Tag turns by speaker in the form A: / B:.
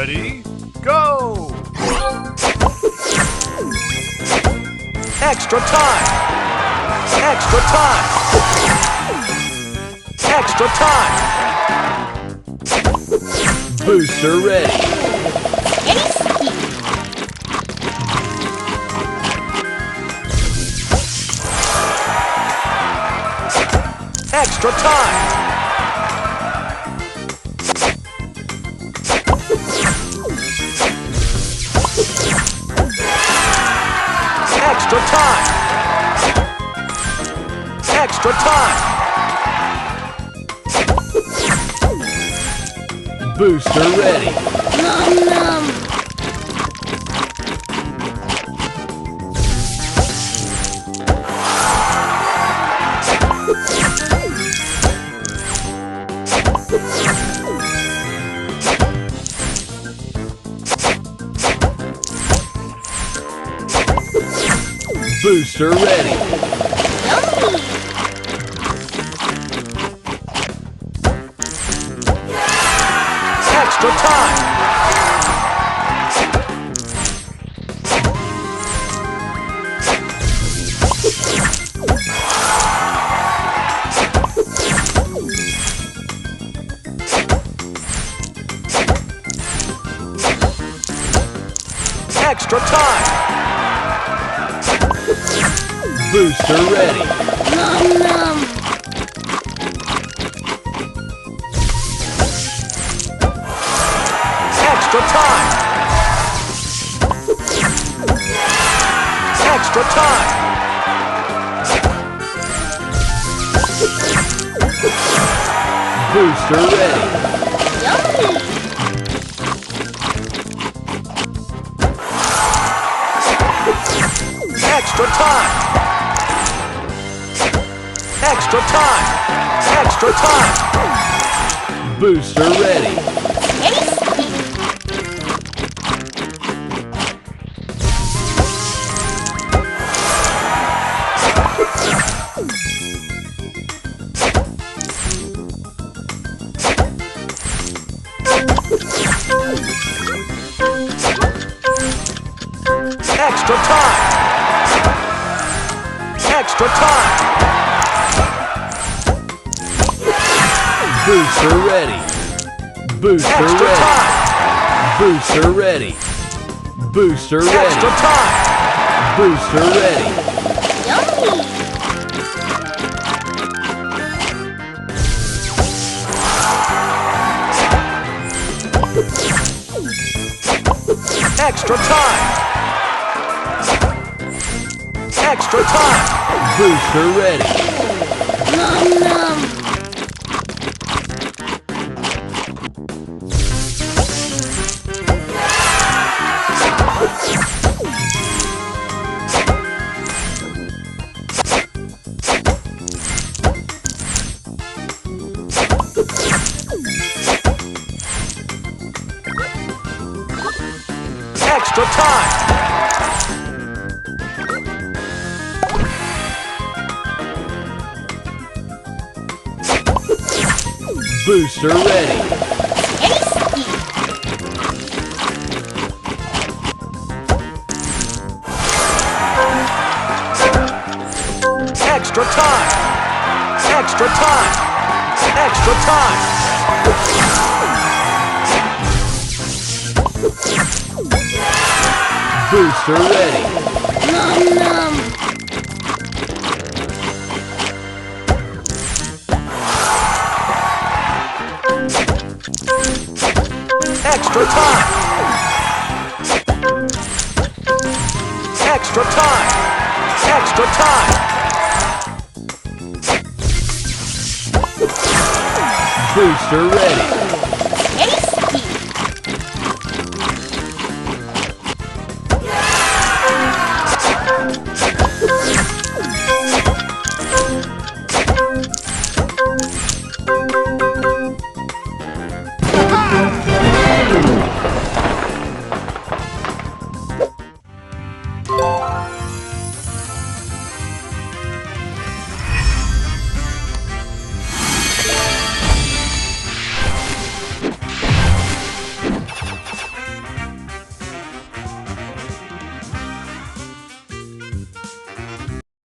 A: Ready, go!
B: Extra time! Extra time! Extra time!
C: Booster ready.
B: Extra time! Extra time! Extra time!
C: Booster ready.
D: Nom nom.
C: Booster ready.
D: Yummy.
B: Extra time! Extra time!
C: Booster ready.
D: Nom nom.
B: Extra time! Extra time!
C: Booster ready.
D: Yummy.
B: Extra time! Extra time! Extra time!
C: Booster ready.
D: Tasty.
B: Extra time! Extra time!
C: Booster ready. Booster
B: Extra
C: ready.
B: time!
C: Booster ready. Booster
B: Extra
C: ready.
B: time!
C: Booster ready.
D: Yummy.
B: Extra time! Extra time!
C: Booster ready.
D: Nom nom.
B: Extra time!
C: Booster ready.
D: Tasty.
B: Extra time! Extra time! Extra time!
C: Booster ready.
D: Nom nom.
B: Extra time! Extra time! Extra time!
C: Booster ready.